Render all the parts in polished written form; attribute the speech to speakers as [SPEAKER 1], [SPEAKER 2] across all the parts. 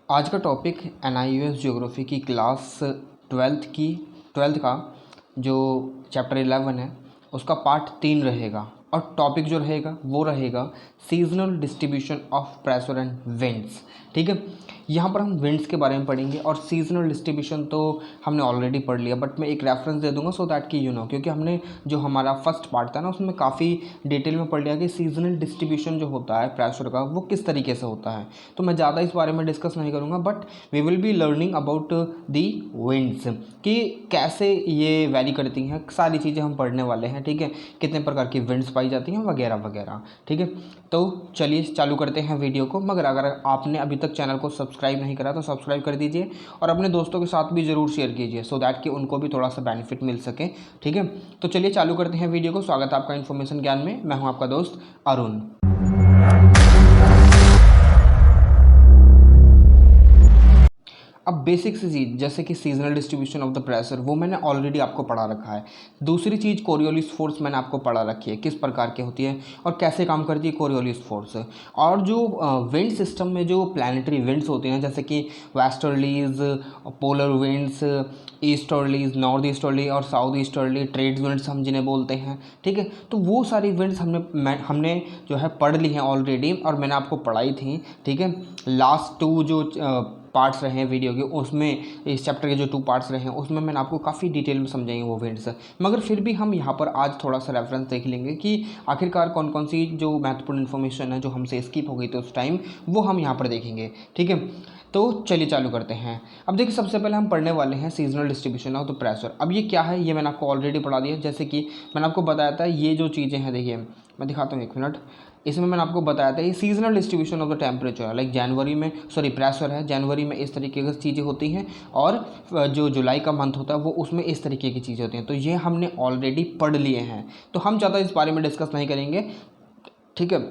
[SPEAKER 1] आज का topic NIUS geography की क्लास ट्वेल्थ का जो चैप्टर 11 है उसका पार्ट 3 रहेगा। और टॉपिक जो रहेगा वो रहेगा seasonal distribution of pressure and winds. ठीक है, यहाँ पर हम विंड्स के बारे में पढ़ेंगे और सीजनल डिस्ट्रीब्यूशन तो हमने ऑलरेडी पढ़ लिया, बट मैं एक रेफरेंस दे दूंगा सो दैट कि क्योंकि हमने जो हमारा फर्स्ट पार्ट था ना उसमें काफ़ी डिटेल में पढ़ लिया कि सीजनल डिस्ट्रीब्यूशन जो होता है प्रेशर का वो किस तरीके से होता है। तो मैं ज़्यादा इस बारे में डिस्कस नहीं करूँगा, but we will be learning about the winds कि कैसे ये वैरी करती हैं, सारी चीज़ें हम पढ़ने वाले हैं। ठीक है, कितने प्रकार की विंड्स पाई जाती हैं वगैरह वगैरह। ठीक है, तो चलिए चालू करते हैं वीडियो को। मगर अगर आपने अभी तक चैनल को सब्सक्राइब नहीं करा तो सब्सक्राइब कर दीजिए और अपने दोस्तों के साथ भी ज़रूर शेयर कीजिए सो दैट कि उनको भी थोड़ा सा बेनिफिट मिल सके। ठीक है, तो चलिए चालू करते हैं वीडियो को। स्वागत है आपका इन्फॉर्मेशन ज्ञान में। मैं हूं आपका दोस्त अरुण। अब बेसिक सी चीज़ जैसे कि seasonal distribution of the pressure वो मैंने ऑलरेडी आपको पढ़ा रखा है। दूसरी चीज़ कोरियोलिस फोर्स मैंने आपको पढ़ा रखी है, किस प्रकार की होती है और कैसे काम करती है कोरियोलिस फोर्स। और जो विंड सिस्टम में जो प्लानिटरी विंड्स होती हैं जैसे कि westerlies, polar winds, easterlies, north easterly और साउथ ईस्टर्ली, ट्रेड विंड्स हम जिन्हें बोलते हैं। ठीक है, तो वो सारी विंड्स हमने जो है पढ़ ली हैं ऑलरेडी और मैंने आपको पढ़ाई थी। ठीक है, लास्ट टू जो पार्ट्स रहे हैं वीडियो के उसमें, इस चैप्टर के जो 2 पार्ट्स रहे हैं उसमें मैंने आपको काफ़ी डिटेल में समझाएंगे वो विंड्स। मगर फिर भी हम यहाँ पर आज थोड़ा सा रेफरेंस देख लेंगे कि आखिरकार कौन कौन सी जो महत्वपूर्ण इन्फॉर्मेशन है जो हमसे स्किप हो गई थी उस टाइम, वो हम यहाँ पर देखेंगे। ठीक है, तो चलिए चालू करते हैं। अब देखिए सबसे पहले हम पढ़ने वाले हैं seasonal distribution of the pressure. अब ये क्या है ये मैंने आपको ऑलरेडी पढ़ा दिया। जैसे कि मैंने आपको बताया था ये जो चीज़ें हैं, देखिए मैं दिखाता हूँ 1 मिनट। इसमें मैंने आपको बताया था ये seasonal distribution of the temperature, like जनवरी में प्रेशर है, जनवरी में इस तरीके की चीज़ें होती हैं और जो जुलाई का मंथ होता है वो उसमें इस तरीके की चीज़ें होती हैं। तो ये हमने ऑलरेडी पढ़ लिए हैं, तो हम ज़्यादा इस बारे में डिस्कस नहीं करेंगे। ठीक है,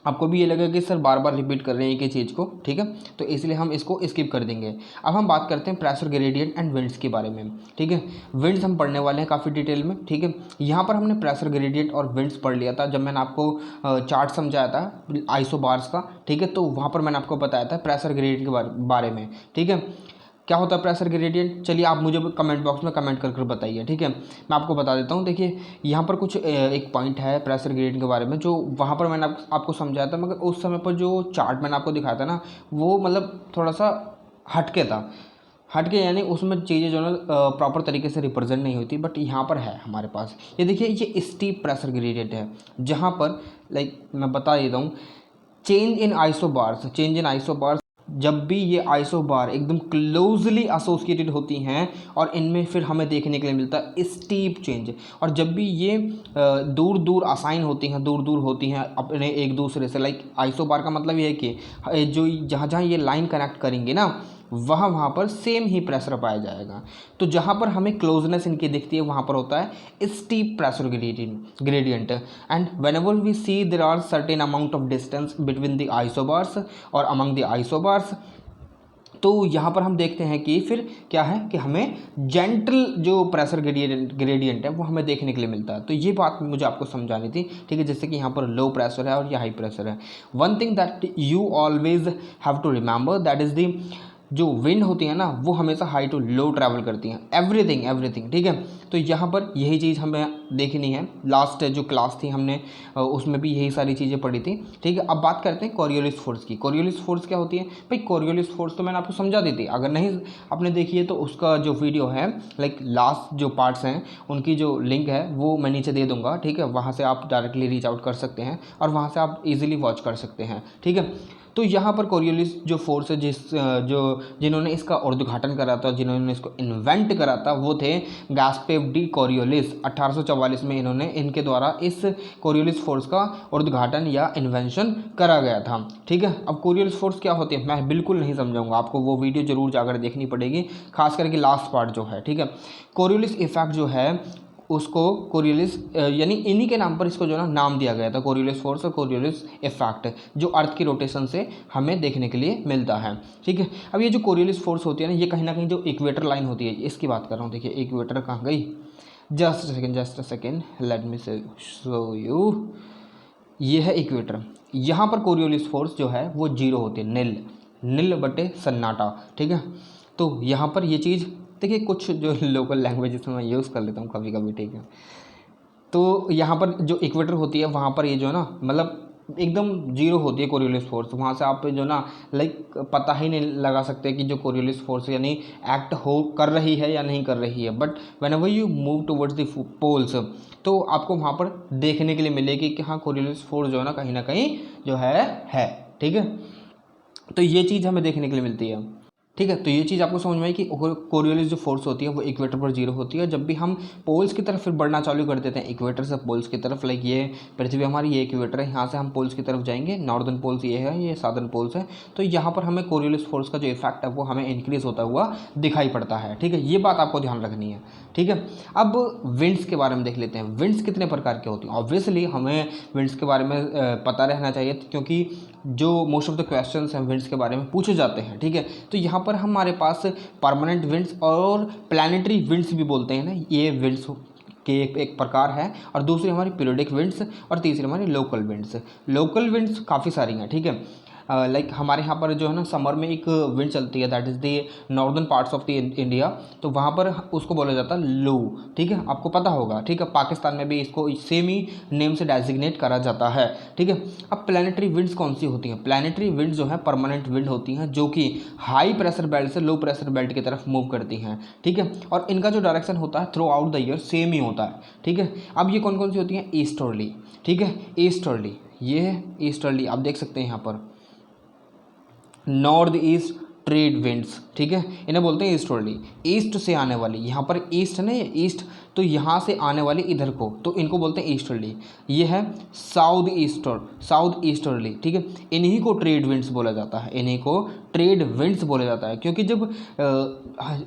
[SPEAKER 1] आपको भी ये लगेगा कि सर बार बार रिपीट कर रहे हैं एक ही चीज़ को। ठीक है, तो इसलिए हम इसको स्किप कर देंगे। अब हम बात करते हैं प्रेशर ग्रेडियंट एंड विंड्स के बारे में। ठीक है, विंड्स हम पढ़ने वाले हैं काफ़ी डिटेल में। ठीक है, यहाँ पर हमने प्रेशर ग्रेडियंट और विंड्स पढ़ लिया था जब मैंने आपको चार्ट समझाया था आइसोबार्स का। ठीक है, तो वहाँ पर मैंने आपको बताया था प्रेशर ग्रेडियंट के बारे में। ठीक है, क्या होता है प्रेशर ग्रेडियंट, चलिए आप मुझे कमेंट बॉक्स में कमेंट कर बताइए। ठीक है, मैं आपको बता देता हूँ। देखिए यहाँ पर कुछ एक पॉइंट है प्रेशर ग्रेडियंट के बारे में जो वहाँ पर मैंने आपको समझाया था, मगर उस समय पर जो चार्ट मैंने आपको दिखाया था ना वो मतलब थोड़ा सा हटके था। हटके यानी उसमें चीज़ें जो है प्रॉपर तरीके से रिप्रेजेंट नहीं होती, बट यहाँ पर है हमारे पास। ये देखिए ये स्टीप प्रेशर ग्रेडियंट है जहाँ पर लाइक मैं बता देता हूँ चेंज इन आइसोबार्स जब भी ये आइसोबार एकदम क्लोजली एसोसिएटेड होती हैं और इनमें फिर हमें देखने के लिए मिलता है स्टीप चेंज। और जब भी ये दूर दूर असाइन होती हैं, दूर दूर होती हैं अपने एक दूसरे से, लाइक आइसोबार का मतलब ये है कि जो जहाँ जहाँ ये लाइन कनेक्ट करेंगे ना वहाँ पर सेम ही प्रेशर पाया जाएगा। तो जहाँ पर हमें क्लोजनेस इनकी दिखती है वहाँ पर होता है steep pressure gradient. And whenever we see there are certain amount of distance between the isobars और अमंग द आइसोबार्स, तो यहाँ पर हम देखते हैं कि फिर क्या है कि हमें जेंटल जो प्रेशर ग्रेडियंट है वो हमें देखने के लिए मिलता है। तो ये बात मुझे आपको समझानी थी। ठीक है, जैसे कि यहाँ पर लो प्रेशर है और ये हाई प्रेशर है। One thing that you always have to remember that is the जो विंड होती है ना वो हमेशा हाई टू लो ट्रैवल करती हैं, एवरीथिंग। ठीक है, तो यहाँ पर यही चीज़ हमें देखनी है। लास्ट जो क्लास थी हमने उसमें भी यही सारी चीज़ें पढ़ी थी। ठीक है, अब बात करते हैं कोरियोलिस फोर्स की। कोरियोलिस फोर्स क्या होती है भाई? कोरियोलिस फोर्स तो मैंने आपको समझा दी थी, अगर नहीं आपने देखी है तो उसका जो वीडियो है लाइक लास्ट जो पार्ट्स हैं उनकी जो लिंक है वो मैं नीचे दे दूँगा। ठीक है, वहाँ से आप डायरेक्टली रीच आउट कर सकते हैं और वहाँ से आप ईजिली वॉच कर सकते हैं। ठीक है, तो यहाँ पर कोरियोलिस जो फोर्स है जिन्होंने इसका उद्घाटन करा था, जिन्होंने इसको इन्वेंट करा था वो थे गैस्पेव डी कोरियोलिस। 1844 में इनके द्वारा इस कोरियोलिस फोर्स का उद्घाटन या इन्वेंशन करा गया था। ठीक है, अब कोरियोलिस फोर्स क्या होती है मैं बिल्कुल नहीं समझाऊंगा, आपको वो वीडियो जरूर जाकर देखनी पड़ेगी, खास करके लास्ट पार्ट जो है। ठीक है, कोरियोलिस इफेक्ट जो है उसको कोरियोलिस यानी इन्हीं के नाम पर इसको जो है ना नाम दिया गया था, कोरियोलिस फोर्स और कोरियोलिस इफेक्ट, जो अर्थ की रोटेशन से हमें देखने के लिए मिलता है। ठीक है, अब ये जो कोरियोलिस फोर्स होती है ना ये कहीं ना कहीं जो इक्वेटर लाइन होती है इसकी बात कर रहा हूँ। देखिए इक्वेटर कहाँ गई, just a second let me show you. ये है इक्वेटर, यहाँ पर कोरियोलिस फोर्स जो है वो जीरो होती है, नील नील बटे सन्नाटा, ठीक है। तो यहाँ पर ये चीज़ देखिए, कुछ जो लोकल लैंग्वेजेस में मैं यूज़ कर लेता हूँ कभी कभी, ठीक है। तो यहाँ पर जो इक्वेटर होती है वहाँ पर ये जो है ना, मतलब एकदम जीरो होती है कोरियोलिस फोर्स। वहाँ से आप जो ना लाइक पता ही नहीं लगा सकते कि जो कोरियोलिस फोर्स यानी एक्ट हो कर रही है या नहीं कर रही है। But whenever you move towards the poles, तो आपको वहाँ पर देखने के लिए मिलेगी कि हाँ कोरियोलिस फोर्स जो है ना कहीं जो है, ठीक है। तो ये चीज़ हमें देखने के लिए मिलती है, ठीक है। तो ये चीज़ आपको समझ में आई कि कोरियोलिस जो फोर्स होती है वो इक्वेटर पर जीरो होती है। जब भी हम पोल्स की तरफ फिर बढ़ना चालू कर देते हैं, इक्वेटर से पोल्स की तरफ, लाइक ये पृथ्वी हमारी ये इक्वेटर है, यहाँ से हम पोल्स की तरफ जाएंगे, नॉर्दर्न पोल्स ये है, ये सादर्न पोल्स है। तो यहाँ पर हमें कोरियोलिस फोर्स का जो इफेक्ट है वो हमें इंक्रीज होता हुआ दिखाई पड़ता है, ठीक है। ये बात आपको ध्यान रखनी है, ठीक है। अब विंड्स के बारे में देख लेते हैं। विंड्स कितने प्रकार के होती हैं। ऑब्वियसली हमें विंड्स के बारे में पता रहना चाहिए, क्योंकि जो मोस्ट ऑफ द क्वेश्चंस हैं विंड्स के बारे में पूछे जाते हैं, ठीक है। तो यहाँ पर हमारे पास परमानेंट विंड्स और प्लानिटरी विंड्स भी बोलते हैं ना, ये विंड्स के एक प्रकार है। और दूसरी हमारी पीरियडिक विंड्स और तीसरी हमारी लोकल विंड्स। लोकल विंड्स काफ़ी सारी हैं, ठीक है। लाइक हमारे यहाँ पर जो है ना समर में एक विंड चलती है, that is the northern parts of the India. तो वहाँ पर उसको बोला जाता है लू, ठीक है, आपको पता होगा, ठीक है। पाकिस्तान में भी इसको सेम ही नेम से डेजिग्नेट करा जाता है, ठीक है। अब प्लानिटरी विंड्स कौन सी होती हैं। प्लानिटरी विंड्स जो है परमानेंट विंड होती हैं, जो कि हाई प्रेशर बेल्ट से लो प्रेशर बेल्ट की तरफ मूव करती हैं, ठीक है। और इनका जो डायरेक्शन होता है throughout the year same ही होता है, ठीक है। अब ये कौन कौन सी होती हैं। ईस्टर्ली, ठीक है, ईस्टर्ली, ये है ईस्टर्ली, आप देख सकते हैं यहाँ पर नॉर्थ ईस्ट ट्रेड विंड्स, ठीक है, इन्हें बोलते हैं ईस्टर्ली। ईस्ट से आने वाली, यहाँ पर ईस्ट है ना, ये ईस्ट, तो यहाँ से आने वाली इधर को, तो इनको बोलते हैं ईस्टर्ली। ये है साउथ ईस्टर्ली, ठीक है। इन्हीं को ट्रेड विंड्स बोला जाता है, इन्हीं को ट्रेड विंड्स बोला जाता है। क्योंकि जब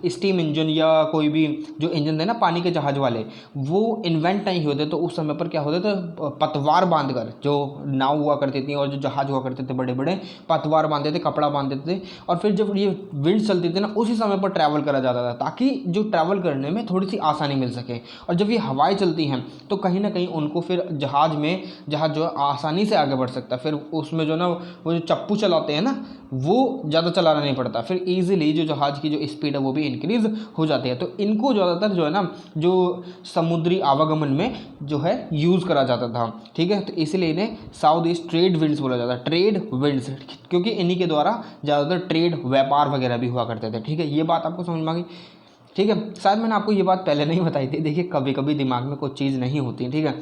[SPEAKER 1] स्टीम इंजन या कोई भी जो इंजन थे ना पानी के जहाज वाले, वो इन्वेंट नहीं होते, तो उस समय पर क्या होता था, पतवार बांधकर जो नाव हुआ करती थी और जो जहाज हुआ करते थे बड़े बड़े, पतवार बांधते थे, कपड़ा बांधते थे, और फिर जब ये विंड चलती थी ना उसी समय पर ट्रैवल करा जाता था, ताकि जो ट्रैवल करने में थोड़ी सी आसानी मिल सके। और जब ये हवाएं चलती हैं तो कहीं ना कहीं उनको फिर जहाज जो है आसानी से आगे बढ़ सकता है। फिर उसमें जो ना वो जो चप्पू चलाते हैं ना, वो ज़्यादा चलाना नहीं पड़ता, फिर ईजिली जो जहाज की जो स्पीड है वो भी इंक्रीज हो जाती है। तो इनको ज़्यादातर जो है ना जो समुद्री आवागमन में जो है यूज़ करा जाता था, ठीक है। तो इसीलिए इन्हें साउथ ईस्ट ट्रेड विंड्स बोला जाता है, ट्रेड विंड्स, क्योंकि इन्हीं के द्वारा ज़्यादातर ट्रेड व्यापार वगैरह भी हुआ करते थे, ठीक है। ये बात आपको समझ में आ गई, ठीक है। शायद मैंने आपको ये बात पहले नहीं बताई थी। देखिए कभी कभी दिमाग में कोई चीज़ नहीं होती, ठीक है,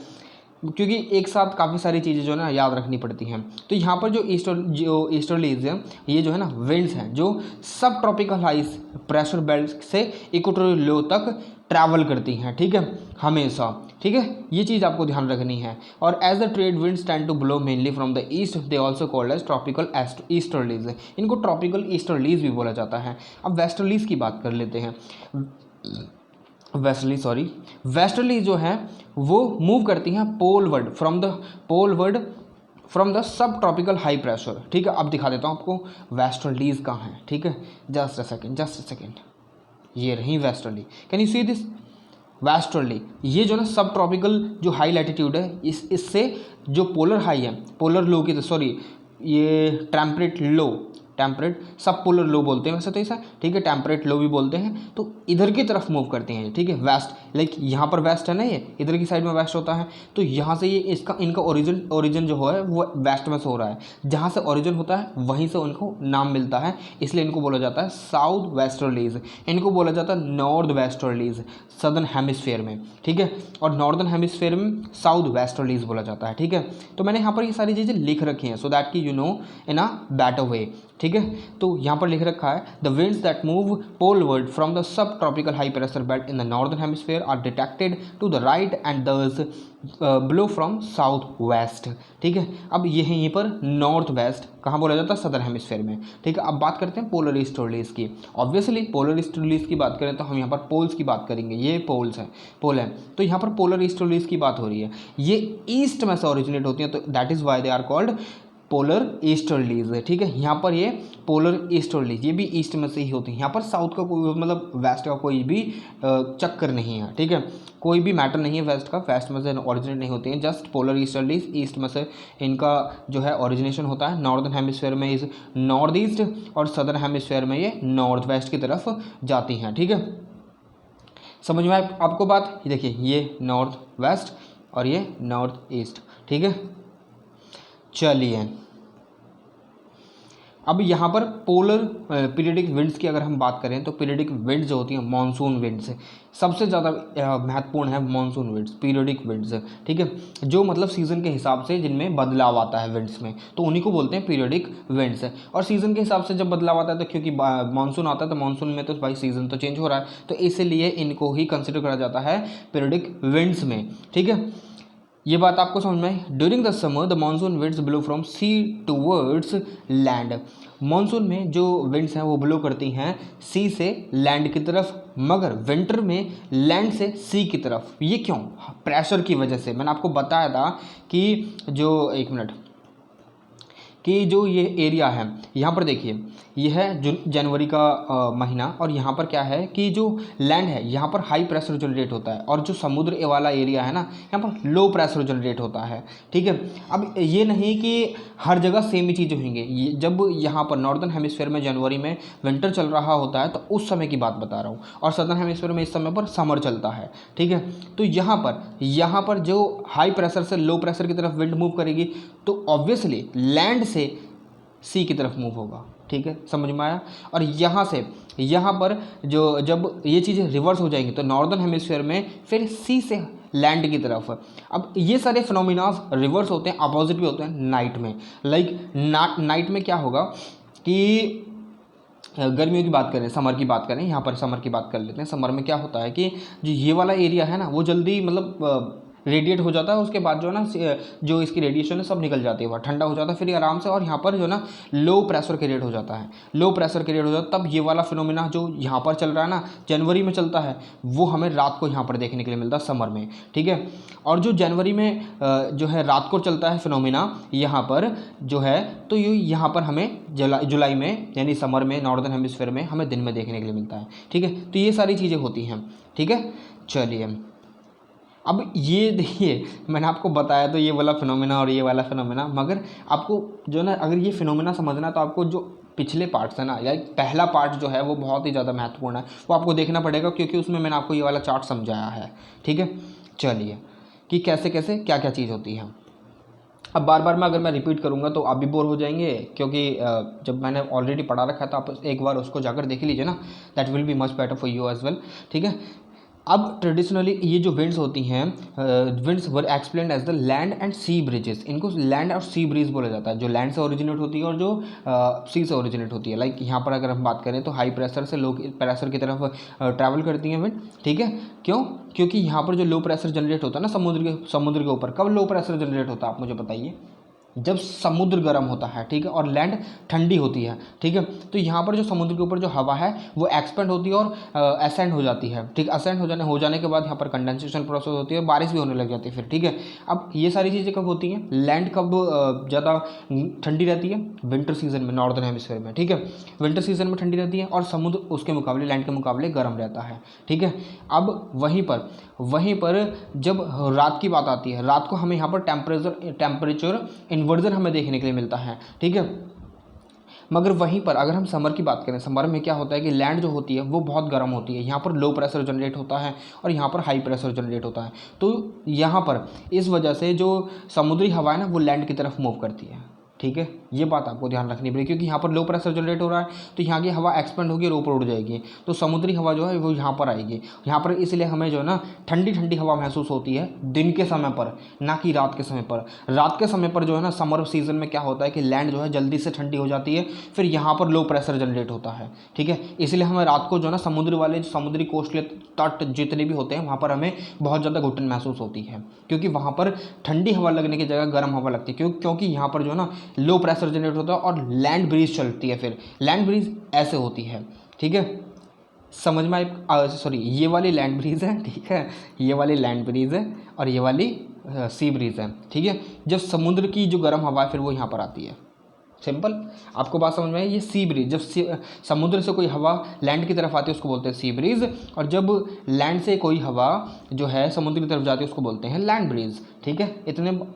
[SPEAKER 1] क्योंकि एक साथ काफ़ी सारी चीज़ें जो है ना याद रखनी पड़ती हैं। तो यहाँ पर जो ईस्टर्लीज हैं, ये जो है ना विंड्स हैं जो सब ट्रॉपिकल हाई प्रेशर बेल्ट से इक्वेटोरियल लो तक ट्रैवल करती हैं, ठीक है, हमेशा, ठीक है। ये चीज़ आपको ध्यान रखनी है। और as the trade winds tend to blow mainly from the east, they also called as tropical easterlies. इनको ट्रॉपिकल ईस्टर्लीज भी बोला जाता है। अब वेस्टर्लीज की बात कर लेते हैं। वेस्टर्ली जो है वो मूव करती हैं poleward from the subtropical high pressure, ठीक है। अब दिखा देता हूँ आपको वेस्टर्लीज कहाँ है, ठीक है। जस्ट अ सेकेंड, ये रही westerly. Can you see this westerly. ये जो ना सब ट्रॉपिकल जो हाई लैटिट्यूड है, इससे जो पोलर हाई है, पोलर लो की, सॉरी ये टेम्परेट सब पोलर लो बोलते हैं वैसे तो ऐसा, ठीक है, टेम्परेट लो भी बोलते हैं। तो इधर की तरफ मूव करते हैं, ठीक है, वेस्ट, लाइक यहाँ पर वेस्ट है ना, ये इधर की साइड में वेस्ट होता है। तो यहाँ से ये इनका ओरिजिन जो है वो वेस्ट में से हो रहा है। जहाँ से ओरिजिन होता है वहीं से उनको नाम मिलता है, इसलिए इनको बोला जाता है साउथ वेस्टर्लीज। इनको बोला जाता है नॉर्थ वेस्टर्लीज सदर्न हेमिस्फेयर में, ठीक है, और नॉर्दर्न हेमिस्फेयर में साउथ वेस्टर्लीज बोला जाता है, ठीक है। तो मैंने यहाँ पर ये सारी चीज़ें लिख रखी हैं सो दैट कि you know in a better way, ठीक है। तो यहाँ पर लिख रखा है the winds that move poleward from the subtropical high pressure belt in the northern hemisphere are detected to the right and thus blow from south west, ठीक है। अब ये है यहीं पर नॉर्थ वेस्ट कहाँ बोला जाता है, सदर्न हेमिस्फेयर में, ठीक है। अब बात करते हैं पोलर ईस्टर्लीज की। ऑब्वियसली पोलर ईस्टर्लीज की बात करें तो हम यहाँ पर पोल्स की बात करेंगे, ये पोल है। तो यहाँ पर पोलर ईस्टर्लीज की बात हो रही है, ये ईस्ट में से ओरिजिनेट होती हैं, तो that is why they are called polar easterlies है, ठीक है। यहाँ पर ये पोलर ईस्टर्लीज, ये भी ईस्ट में से ही होती है। यहाँ पर साउथ का कोई मतलब वेस्ट का कोई भी चक्कर नहीं है, ठीक है। कोई भी मैटर नहीं है वेस्ट का, वेस्ट में से ओरिजिनेट नहीं होती हैं, जस्ट पोलर ईस्टर्लीज ईस्ट में से इनका जो है ओरिजिनेशन होता है। नॉर्दर्न हेमिस्फेयर में इस नॉर्थ ईस्ट और सदर्न हेमिस्फेयर में ये नॉर्थ वेस्ट की तरफ जाती हैं, ठीक है। समझ में आपको बात? ये देखिए, ये नॉर्थ वेस्ट और ये नॉर्थ ईस्ट, ठीक है। चलिए, अब यहाँ पर पोलर पीरियडिक विंड्स की अगर हम बात करें तो पीरियडिक विंड्स जो होती हैं मॉनसून विंड्स सबसे ज़्यादा महत्वपूर्ण है। मॉनसून विंड्स, पीरियडिक विंड्स, ठीक है, जो मतलब सीज़न के हिसाब से जिनमें बदलाव आता है विंड्स में, तो उन्हीं को बोलते हैं पीरियडिक विंड्स। और सीज़न के हिसाब से जब बदलाव आता है तो क्योंकि मानसून आता है तो मानसून में तो भाई सीज़न तो चेंज हो रहा है, तो इसीलिए इनको ही कंसिडर करा जाता है पीरियडिक विंड्स में, ठीक है। ये बात आपको समझ में आई? During the summer the monsoon winds blow from sea towards land. Monsoon में जो विंड्स हैं वो ब्लो करती हैं सी से लैंड की तरफ, मगर विंटर में लैंड से सी की तरफ। ये क्यों? प्रेशर की वजह से। मैंने आपको बताया था कि जो, एक मिनट, कि जो ये एरिया है यहाँ पर देखिए, ये है जनवरी का महीना, और यहाँ पर क्या है कि जो लैंड है यहाँ पर हाई प्रेशर जनरेट होता है, और जो समुद्र वाला एरिया है ना यहाँ पर लो प्रेशर जनरेट होता है, ठीक है। अब ये नहीं कि हर जगह सेम ही चीज़ें होंगी। जब यहाँ पर नॉर्दर्न हेमिस्फेयर में जनवरी में विंटर चल रहा होता है तो उस समय की बात बता रहा हूँ, और सदर्न हेमिस्फेयर में इस समय पर समर चलता है, ठीक है। तो यहाँ पर जो हाई प्रेशर से लो प्रेशर की तरफ विंड मूव करेगी तो ऑब्वियसली लैंड से सी की तरफ मूव होगा, ठीक है, समझ में आया। और यहाँ पर जो जब ये चीज़ें रिवर्स हो जाएंगी तो नॉर्दर्न हेमिस्फीयर में फिर सी से लैंड की तरफ। अब ये सारे फिनोमिनाज रिवर्स होते हैं, अपोजिट भी होते हैं नाइट में। नाइट में क्या होगा कि गर्मियों की बात करें, समर की बात करें, यहाँ पर समर की बात कर लेते हैं। समर में क्या होता है कि जो ये वाला एरिया है ना वो जल्दी मतलब रेडिएट हो जाता है, उसके बाद जो है ना जो इसकी रेडिएशन है सब निकल जाती है, वह ठंडा हो जाता है फिर आराम से, और यहाँ पर जो है ना लो प्रेशर क्रिएट हो जाता है, लो प्रेशर क्रिएट हो जाता है। तब ये वाला फिनोमिना जो यहाँ पर चल रहा है ना जनवरी में चलता है, वो हमें रात को यहाँ पर देखने के लिए मिलता है समर में, ठीक है। और जो जनवरी में जो है रात को चलता है फिनोमिना यहाँ पर जो है, तो ये यहाँ पर हमें जुलाई में यानी समर में नॉर्दर्न हेमिस्फीयर में हमें दिन में देखने के लिए मिलता है, ठीक है। तो ये सारी चीज़ें होती हैं, ठीक है। चलिए, अब ये देखिए मैंने आपको बताया तो ये वाला फिनोमेना और ये वाला फिनोमेना, मगर आपको जो ना अगर ये फिनोमेना समझना है तो आपको जो पिछले पार्ट्स है ना, या पहला पार्ट जो है वो बहुत ही ज़्यादा महत्वपूर्ण है, वो आपको देखना पड़ेगा क्योंकि उसमें मैंने आपको ये वाला चार्ट समझाया है, ठीक है। चलिए, कि कैसे कैसे क्या क्या चीज़ होती है। अब बार बार मैं अगर मैं रिपीट करूँगा तो आप भी बोर हो जाएंगे, क्योंकि जब मैंने ऑलरेडी पढ़ा रखा था, आप एक बार उसको जाकर देख लीजिए ना, that will be much better for you as well, ठीक है। अब ट्रेडिशनली ये जो विंड्स होती हैं, winds were explained as the land and sea breezes. इनको लैंड और सी ब्रिज बोला जाता है, जो लैंड से ओरिजिनेट होती है और जो सी से ओरिजिनेट होती है। लाइक यहाँ पर अगर हम बात करें तो हाई प्रेशर से लो प्रेशर की तरफ ट्रैवल करती हैं विंड, ठीक है। क्यों? क्योंकि यहाँ पर जो लो प्रेशर जनरेट होता है ना समुद्र के ऊपर, कब लो प्रेशर जनरेट होता है आप मुझे बताइए? जब समुद्र गर्म होता है, ठीक है, और लैंड ठंडी होती है, ठीक है। तो यहाँ पर जो समुद्र के ऊपर जो हवा है वो एक्सपेंड होती है और असेंड हो जाती है, ठीक। असेंड हो जाने के बाद यहाँ पर कंडेंसेशन प्रोसेस होती है, बारिश भी होने लग जाती है फिर, ठीक है। अब ये सारी चीज़ें कब होती हैं? लैंड कब ज़्यादा ठंडी रहती है? विंटर सीजन में, नॉर्दर्न हेमिस्फीयर में, ठीक है। विंटर सीजन में ठंडी रहती है और समुद्र उसके मुकाबले, लैंड के मुकाबले गर्म रहता है, ठीक है। अब वहीं पर जब रात की बात आती है, रात को हमें यहाँ पर टेम्परेचर इन्वर्जन हमें देखने के लिए मिलता है, ठीक है। मगर वहीं पर अगर हम समर की बात करें, समर में क्या होता है कि लैंड जो होती है वो बहुत गर्म होती है, यहाँ पर लो प्रेशर जनरेट होता है और यहाँ पर हाई प्रेशर जनरेट होता है। तो यहाँ पर इस वजह से जो समुद्री हवा है ना वो लैंड की तरफ मूव करती है, ठीक है। ये बात आपको ध्यान रखनी पड़ेगी, क्योंकि यहाँ पर लो प्रेशर जनरेट हो रहा है तो यहाँ की हवा एक्सपेंड होगी और ऊपर उड़ जाएगी, तो समुद्री हवा जो है वो यहाँ पर आएगी। यहाँ पर इसलिए हमें जो है ना ठंडी ठंडी हवा महसूस होती है दिन के समय पर, ना कि रात के समय पर। रात के समय पर जो है ना समर सीजन में क्या होता है कि लैंड जो है जल्दी से ठंडी हो जाती है, फिर यहाँ पर लो प्रेशर जनरेट होता है, ठीक है। इसलिए हमें रात को जो है ना समुद्री कोस्टल तट जितने भी होते हैं वहाँ पर हमें बहुत ज़्यादा घुटन महसूस होती है, क्योंकि वहाँ पर ठंडी हवा लगने की जगह गर्म हवा लगती है, क्योंकि यहाँ पर जो है ना लो प्रेशर जनरेट होता है और लैंड ब्रीज चलती है। फिर लैंड ब्रीज ऐसे होती है, ठीक है, समझ में आए? सॉरी, ये वाली लैंड ब्रीज है, ठीक है, ये वाली लैंड ब्रीज है और ये वाली सी ब्रीज है, ठीक है। जब समुद्र की जो गर्म हवा है फिर वो यहाँ पर आती है। सिंपल, आपको बात समझ में आई। ये सी ब्रीज, जब समुद्र से कोई हवा लैंड की तरफ आती है उसको बोलते हैं सी ब्रीज, और जब लैंड से कोई हवा जो है समुद्र की तरफ जाती है उसको बोलते हैं लैंड ब्रीज, ठीक है।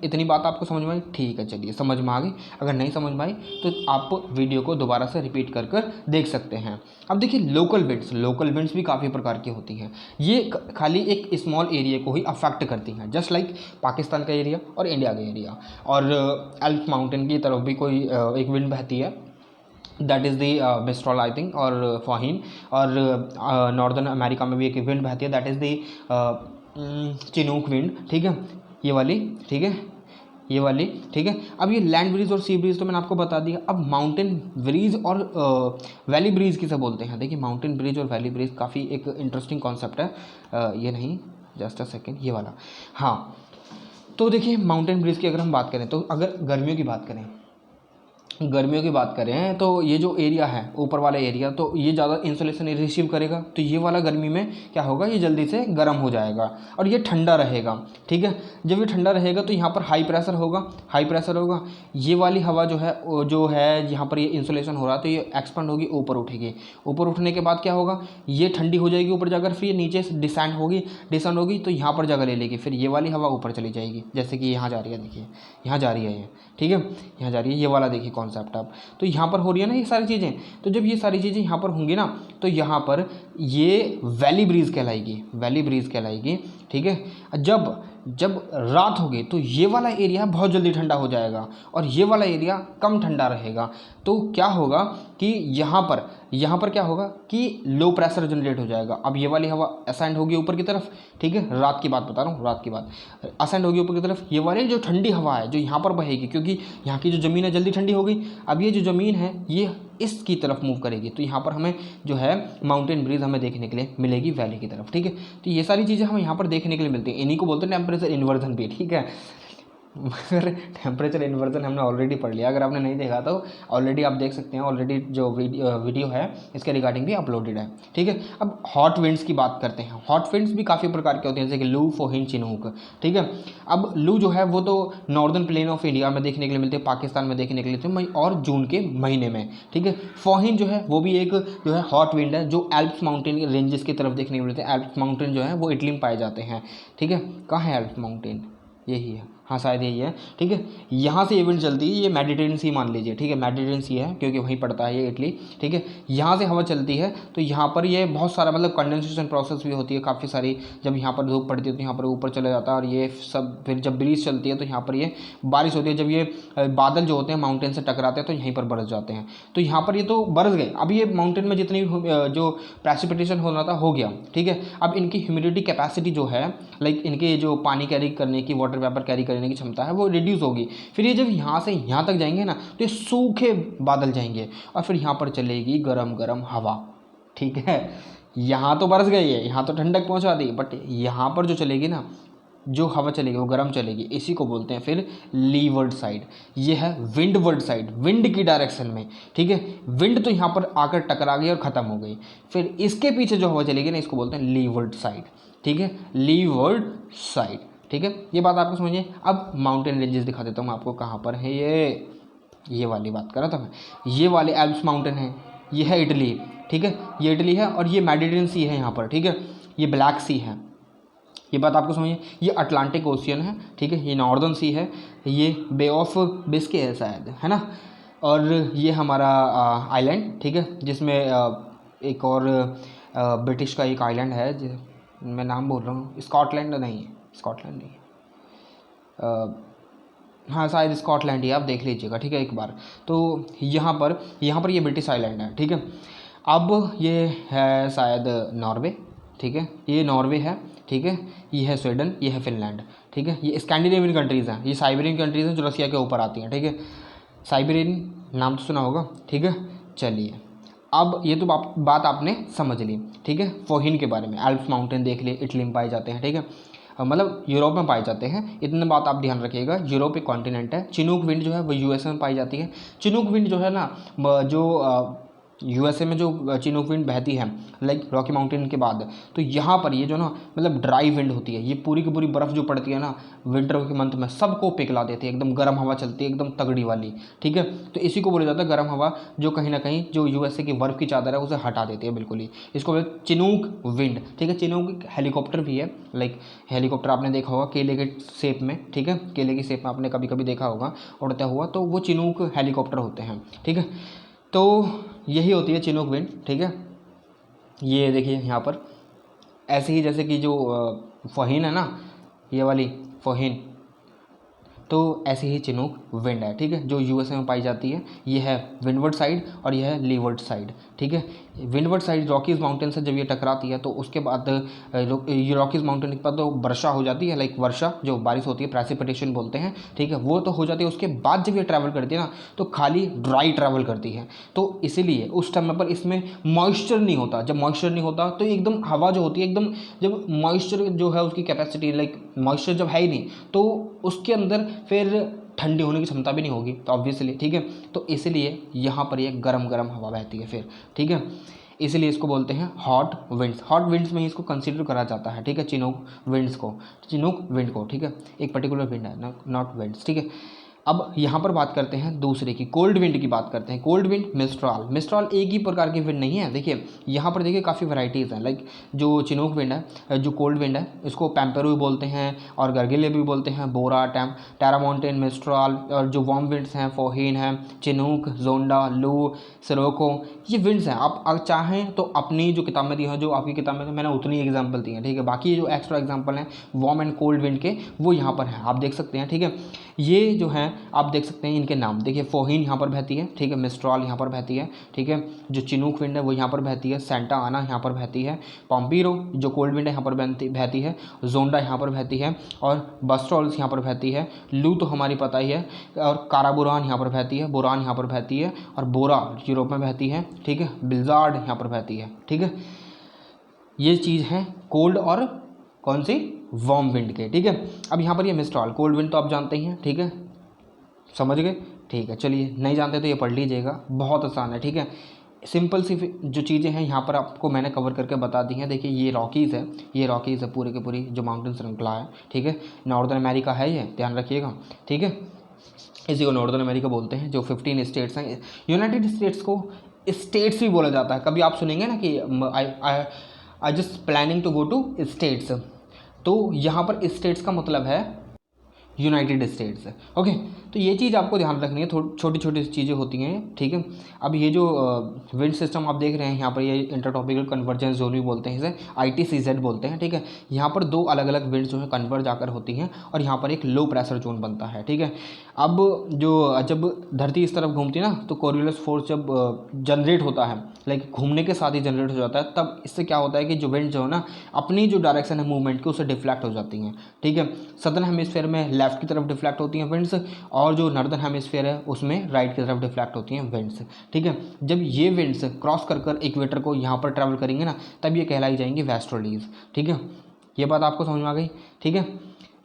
[SPEAKER 1] इतनी बात आपको समझ में आई? ठीक है, चलिए समझ में आ गई। अगर नहीं समझ में आई तो आप वीडियो को दोबारा से रिपीट कर कर देख सकते हैं। अब देखिए लोकल विंड्स भी काफ़ी प्रकार की होती हैं। ये खाली एक स्मॉल एरिया को ही अफेक्ट करती हैं, जस्ट लाइक पाकिस्तान का एरिया और इंडिया का एरिया। और एल्प्स माउंटेन की तरफ भी कोई एक विंड बहती है, that is the mistral I think, और फाहिन। और नॉर्दर्न अमेरिका में भी एक विंड बहती है, that is the Chinook wind, ठीक है, ये वाली, ठीक है, ये वाली, ठीक है। अब ये लैंड ब्रीज और सी ब्रीज तो मैंने आपको बता दिया। अब माउंटेन ब्रीज और वैली ब्रीज किसे बोलते हैं? देखिए माउंटेन ब्रिज और वैली ब्रीज काफ़ी एक इंटरेस्टिंग कॉन्सेप्ट है। ये नहीं, जस्ट अ सेकेंड, ये वाला, हाँ। तो देखिए माउंटेन ब्रिज की अगर हम बात करें, तो अगर गर्मियों की बात करें तो ये जो एरिया है ऊपर वाला एरिया, तो ये ज़्यादा इंसुलेशन रिसीव करेगा, तो ये वाला गर्मी में क्या होगा, ये जल्दी से गर्म हो जाएगा और ये ठंडा रहेगा, ठीक है। जब ये ठंडा रहेगा तो यहाँ पर हाई प्रेशर होगा। ये वाली हवा जो है यहाँ पर ये इंसुलेशन हो रहा है तो ये एक्सपेंड होगी, ऊपर उठेगी। ऊपर उठने के बाद क्या होगा, ये ठंडी हो जाएगी ऊपर जाकर, फिर ये नीचे से डिसेंड होगी तो यहाँ पर जगह ले लेगी, फिर ये वाली हवा ऊपर चली जाएगी, जैसे कि यहाँ जा रही है, देखिए यहाँ जा रही है ये, ठीक है, यहाँ जा रही है, ये वाला देखिए कॉन्सेप्ट आप। तो यहाँ पर हो रही है ना ये सारी चीज़ें, तो जब ये सारी चीज़ें यहाँ पर होंगी ना तो यहाँ पर ये वैली ब्रीज कहलाएगी, ठीक है। जब रात होगी तो ये वाला एरिया बहुत जल्दी ठंडा हो जाएगा और ये वाला एरिया कम ठंडा रहेगा। तो क्या होगा कि यहाँ पर क्या होगा कि लो प्रेशर जनरेट हो जाएगा। अब ये वाली हवा असेंड होगी ऊपर की तरफ, ठीक है, रात की बात बता रहा हूँ, रात की बात असेंड होगी ऊपर की तरफ। ये वाली जो ठंडी हवा है जो यहाँ पर बहेगी, क्योंकि यहाँ की जो ज़मीन है जल्दी ठंडी हो गई, अब ये जो ज़मीन है ये इसकी तरफ मूव करेगी, तो यहाँ पर हमें जो है माउंटेन ब्रीज हमें देखने के लिए मिलेगी वैली की तरफ, ठीक है। तो ये सारी चीज़ें हमें यहाँ पर देखने के लिए मिलती हैं, इन्हीं को बोलते हैं टेम्परेचर इन्वर्जन भी, ठीक है। मगर टेम्परेचर इन्वर्जन हमने ऑलरेडी पढ़ लिया, अगर आपने नहीं देखा तो ऑलरेडी आप देख सकते हैं, ऑलरेडी जो वीडियो है इसके रिगार्डिंग भी अपलोडेड है, ठीक है। अब हॉट विंड्स की बात करते हैं। हॉट विंड्स भी काफ़ी प्रकार के होते हैं, जैसे कि लू, फोहिन, चिनूक, ठीक है। अब लू जो है वो तो नॉर्दर्न प्लेन ऑफ इंडिया में देखने के लिए मिलते हैं, पाकिस्तान में देखने के लिए मई और जून के महीने में, ठीक है। फोहिन जो है वो भी एक जो है हॉट विंड है, जो एल्प्स माउंटेन रेंजेस की तरफ देखने को मिलते हैं। एल्प्स माउंटेन जो है वो इटली में पाए जाते हैं, ठीक है। कहाँ है एल्प्स माउंटेन? यही है, हाँ शायद यही है, ठीक है। यहाँ से ये विंड चलती है, ये मेडिटेरियन सी मान लीजिए, ठीक है, मेडिटेरियन सी है क्योंकि वहीं पड़ता है ये इटली, ठीक है। यहाँ से हवा चलती है तो यहाँ पर ये बहुत सारा मतलब कंडेंसेशन प्रोसेस भी होती है काफ़ी सारी। जब यहाँ पर धूप पड़ती है तो यहाँ पर ऊपर चला जाता है और ये सब, फिर जब ब्रीज चलती है तो यहाँ पर ये बारिश होती है। जब ये बादल जो होते हैं माउंटेन से टकराते हैं तो यहीं पर बरस जाते हैं, तो यहाँ पर ये तो बरस गए। अब ये माउंटेन में जितनी जो प्रेसिपिटेशन होना था हो गया, ठीक है। अब इनकी ह्यूमिडिटी कैपेसिटी जो है, लाइक इनके जो पानी कैरी करने की, वाटर वेपर कैरी करने की क्षमता है वो रिड्यूस होगी। फिर ये जब यहाँ से यहाँ तक जाएंगे ना तो ये सूखे बादल जाएंगे और फिर यहाँ पर चलेगी गरम गरम हवा, ठीक है। यहाँ तो बरस गई है, यहाँ तो ठंडक पहुँचा दी, बट यहाँ पर जो चलेगी ना, जो हवा चलेगी वो गर्म चलेगी, इसी को बोलते हैं फिर लीवर्ड साइड। ये है विंडवर्ड साइड, विंड की डायरेक्शन में, ठीक है। विंड तो यहाँ पर आकर टकरा गई और ख़त्म हो गई, फिर इसके पीछे जो हवा चलेगी ना इसको बोलते हैं लीवर्ड साइड, ठीक है, लीवर्ड साइड, ठीक है। ये बात आपको समझिए। अब माउंटेन रेंजेस दिखा देता हूँ आपको कहाँ पर है। ये वाली बात कर रहा था मैं, ये वाले एल्प्स माउंटेन है, ये है इटली, ठीक है, ये इटली है और ये मेडिटेरियन सी है यहाँ पर, ठीक है, ये ब्लैक सी है। ये बात आपको समझिए। ये अटलांटिक ओशियन है, ठीक है, ये नॉर्दर्न सी है, ये बे ऑफ बिस्के है शायद, है ना। और ये हमारा आइलैंड, ठीक है, जिसमें एक और ब्रिटिश का एक आइलैंड है, मैं नाम बोल रहा हूँ, स्कॉटलैंड नहीं है, हाँ शायद स्कॉटलैंड ही, आप देख लीजिएगा, ठीक है, एक बार। तो यहाँ पर ये ब्रिटिश आइलैंड है, ठीक है। अब ये है शायद नॉर्वे, ठीक है, ये नॉर्वे है, ठीक है, ये है स्वीडन, ये है फिनलैंड, ठीक है। ये स्कैंडिनेवियन कंट्रीज़ हैं, ये साइबेरियन कंट्रीज़ हैं जो रसिया के ऊपर आती हैं, ठीक है। साइबेरियन नाम तो सुना होगा, ठीक है। चलिए अब ये तो बात आपने समझ ली, ठीक है, फोहिन के बारे में। एल्प्स माउंटेन देख लिए, इटली में पाए जाते हैं, ठीक है, मतलब यूरोप में पाए जाते हैं, इतने बात आप ध्यान रखिएगा। यूरोप एक कॉन्टिनेंट है। चिनूक विंड जो है वो यूएस में पाई जाती है। चिनूक विंड जो है ना, जो यूएसए में जो चिनूक विंड बहती है लाइक रॉकी माउंटेन के बाद, तो यहाँ पर ये जो ना मतलब ड्राई विंड होती है, ये पूरी की पूरी बर्फ़ जो पड़ती है ना विंटर के मंथ में सबको पिघला देती है, एकदम गर्म हवा चलती है एकदम तगड़ी वाली, ठीक है। तो इसी को बोला जाता है गर्म हवा, जो कहीं ना कहीं जो यूएसए की बर्फ़ की चादर है उसे हटा देती है बिल्कुल ही। इसको बोलते हैं चिनूक विंड, ठीक है। चिनूक एक हेलीकॉप्टर भी है, लाइक हेलीकॉप्टर आपने देखा होगा केले के शेप में, ठीक है, केले की शेप में आपने कभी कभी देखा होगा उड़ता हुआ, तो वो चिनूक हेलीकॉप्टर होते हैं, ठीक है। तो यही होती है चिनूक विंड, ठीक है। ये देखिए यहाँ पर ऐसे ही जैसे कि जो फ़हीन है ना, ये वाली फ़हीन, तो ऐसे ही चिनूक विंड है, ठीक है, जो यूएसए में पाई जाती है। ये है विंडवर्ड साइड और ये है लीवर्ड साइड, ठीक है। विंडवर्ड साइड रॉकीज़ माउंटेन से जब ये टकराती है तो उसके बाद ये रॉकीज़ माउंटेन के बाद तो वर्षा हो जाती है, लाइक वर्षा जो बारिश होती है, प्रेसिपिटेशन बोलते हैं, ठीक है, वो तो हो जाती है। उसके बाद जब ये ट्रैवल करती है ना तो खाली ड्राई ट्रैवल करती है, तो इसीलिए उस टाइम पर इसमें मॉइस्चर नहीं होता। जब मॉइस्चर नहीं होता तो एकदम हवा जो होती है एकदम, जब मॉइस्चर जो है उसकी कैपेसिटी लाइक मॉइस्चर जब है ही नहीं तो उसके अंदर फिर ठंडी होने की क्षमता भी नहीं होगी, तो ऑब्वियसली, ठीक है। तो इसलिए यहाँ पर ये गरम गरम हवा बहती है फिर, ठीक है। इसलिए इसको बोलते हैं हॉट विंड्स। हॉट विंड्स में ही इसको कंसीडर करा जाता है, ठीक है, चिनूक विंड्स को, चिनूक विंड को, ठीक है। एक पर्टिकुलर विंड है, नॉट विंड्स, ठीक है। अब यहाँ पर बात करते हैं दूसरे की, कोल्ड विंड की बात करते हैं। Cold wind मिस्ट्रॉल। मिस्ट्रॉल एक ही प्रकार की विंड नहीं है, देखिए यहाँ पर देखिए काफ़ी वैरायटीज़ हैं। लाइक जो चिनूक विंड है, जो कोल्ड विंड है, इसको पैम्पेरो भी बोलते हैं और गर्गिले भी बोलते हैं, बोरा, टैरामोंटेन, मिस्ट्रॉल, और जो वार्म विंड्स हैं फ़हीन है, चिनूक, जोंडा, लू, सिरोको, ये विंड्स हैं। आप अगर चाहें तो अपनी जो किताब में दी है, जो आपकी किताब में मैंने उतनी एग्जाम्पल दी है, ठीक है। बाकी जो एक्स्ट्रा एग्जाम्पल हैं वार्म एंड कोल्ड विंड के, वो यहाँ पर हैं, आप देख सकते हैं, ठीक है। ये जो हैं आप देख सकते हैं इनके नाम, देखिए फ़हीन यहाँ पर बहती है, ठीक है, मिस्ट्रॉल यहाँ पर बहती है, ठीक है, जो चिनूक विंड है वो यहाँ पर बहती है, सेंटा आना यहाँ पर बहती है, पॉम्पीरो जो कोल्ड विंड है यहाँ पर बहती है, जोंडा यहाँ पर बहती है, और बस्ट्रॉल्स यहाँ पर बहती है, लू तो हमारी पता ही है, और काराबुरान यहाँ पर बहती है, बुरान यहाँ पर बहती है, और बोरा यूरोप में बहती है, ठीक है, बिल्जार्ड यहाँ पर बहती है, ठीक है। ये चीज़ है कोल्ड और कौन सी, वार्म विंड के, ठीक है। अब यहाँ पर ये मिस्ट्रॉल, कोल्ड विंड तो आप जानते ही हैं, ठीक है, समझ गए, ठीक है। चलिए नहीं जानते तो ये पढ़ लीजिएगा, बहुत आसान है, ठीक है। सिंपल सी जो चीज़ें हैं यहाँ पर आपको मैंने कवर करके बता दी हैं। देखिए ये रॉकीज़ है, ये रॉकीज़ है पूरी की पूरी जो माउंटेन श्रृंखला है, ठीक है। नॉर्दर्न अमेरिका है ये, ध्यान रखिएगा, ठीक है। इसी को नॉर्दर्न अमेरिका बोलते हैं। जो 15 स्टेट्स हैं, यूनाइटेड स्टेट्स को स्टेट्स भी बोला जाता है। कभी आप सुनेंगे ना कि I just planning to go to States, तो यहाँ पर स्टेट्स का मतलब है यूनाइटेड स्टेट्स, ओके। तो ये चीज़ आपको ध्यान रखनी है, छोटी छोटी चीज़ें होती हैं, ठीक है। अब ये जो विंड सिस्टम आप देख रहे हैं यहाँ पर, ये इंटरट्रॉपिकल कन्वर्जेंस जोन भी बोलते हैं, इसे ITCZ बोलते हैं, ठीक है। यहाँ पर दो अलग अलग विंड जो है कन्वर्ज आकर होती हैं और यहाँ पर एक लो प्रेशर जोन बनता है, ठीक है। अब जब धरती इस तरफ घूमती है ना तो कोरियोलिस फोर्स जब जनरेट होता है, लाइक घूमने के साथ ही जनरेट हो जाता है, तब इससे क्या होता है कि जो विंड जो है ना अपनी जो डायरेक्शन है मूवमेंट की उससे डिफ्लेक्ट हो जाती हैं, ठीक है। सदर्न हेमिस्फेयर में लेफ्ट की तरफ डिफ्लेक्ट होती हैं विंड्स, और जो नॉर्दर्न हेमिस्फीयर है उसमें राइट की तरफ डिफ्लेक्ट होती हैं विंड्स, ठीक है। जब ये विंड्स क्रॉस कर इक्वेटर को यहाँ पर ट्रैवल करेंगे ना तब ये कहलाई जाएंगी वेस्टर्लीज, ठीक है। ये बात आपको समझ में आ गई, ठीक है।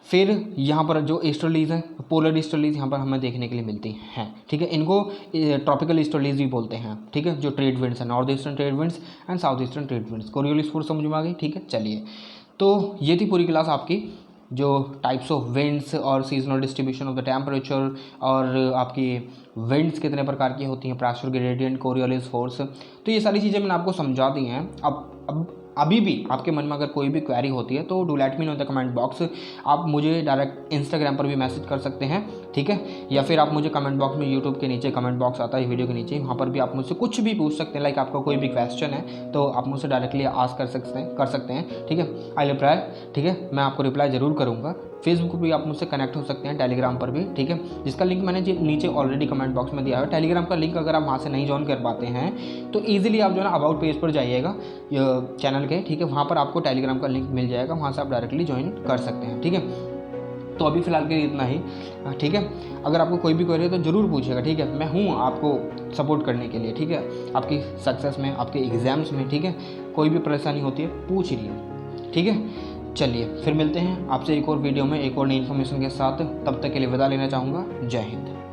[SPEAKER 1] फिर यहाँ पर जो ईस्टर्लीज हैं, पोलर ईस्टर्लीज यहाँ पर हमें देखने के लिए मिलती हैं, ठीक है। इनको ट्रॉपिकल ईस्टर्लीज भी बोलते हैं, ठीक है, जो ट्रेड विंड्स हैं, north eastern trade winds and south eastern trade winds. Coriolis force समझ में आ गई, ठीक है। चलिए, तो ये थी पूरी क्लास आपकी, जो टाइप्स ऑफ विंड्स और seasonal distribution of the temperature, और आपकी विंड्स कितने प्रकार की होती हैं, प्रेशर ग्रेडियंट, कोरियोलिस फोर्स, तो ये सारी चीज़ें मैंने आपको समझा दी हैं। अब अभी भी आपके मन में अगर कोई भी क्वेरी होती है तो do let me know in the comment box. आप मुझे डायरेक्ट इंस्टाग्राम पर भी मैसेज कर सकते हैं, ठीक है, या फिर आप मुझे कमेंट बॉक्स में, यूट्यूब के नीचे कमेंट बॉक्स आता है वीडियो के नीचे, वहाँ पर भी आप मुझसे कुछ भी पूछ सकते हैं। लाइक आपका कोई भी क्वेश्चन है तो आप मुझसे डायरेक्टली आस्क कर सकते हैं, ठीक है। आई रिप्लाई, ठीक है, मैं आपको रिप्लाई ज़रूर करूँगा। फेसबुक पर भी आप मुझसे कनेक्ट हो सकते हैं, टेलीग्राम पर भी, ठीक है, जिसका लिंक मैंने नीचे ऑलरेडी कमेंट बॉक्स में दिया है। टेलीग्राम का लिंक अगर आप वहाँ से नहीं ज्वाइन कर पाते हैं तो ईजिली आप जो है ना अबाउट पेज पर जाइएगा चैनल के, ठीक है, वहाँ पर आपको टेलीग्राम का लिंक मिल जाएगा, वहाँ से आप डायरेक्टली ज्वाइन कर सकते हैं, ठीक है। तो अभी फ़िलहाल के लिए इतना ही, ठीक है। अगर आपको कोई भी क्वेरी है तो ज़रूर पूछिएगा, ठीक है, मैं हूँ आपको सपोर्ट करने के लिए, ठीक है, आपकी सक्सेस में, आपके एग्ज़ाम्स में, ठीक है। कोई भी परेशानी होती है पूछ लीजिए, ठीक है। चलिए फिर मिलते हैं आपसे एक और वीडियो में एक और नई इन्फॉर्मेशन के साथ, तब तक के लिए विदा लेना चाहूँगा। जय हिंद।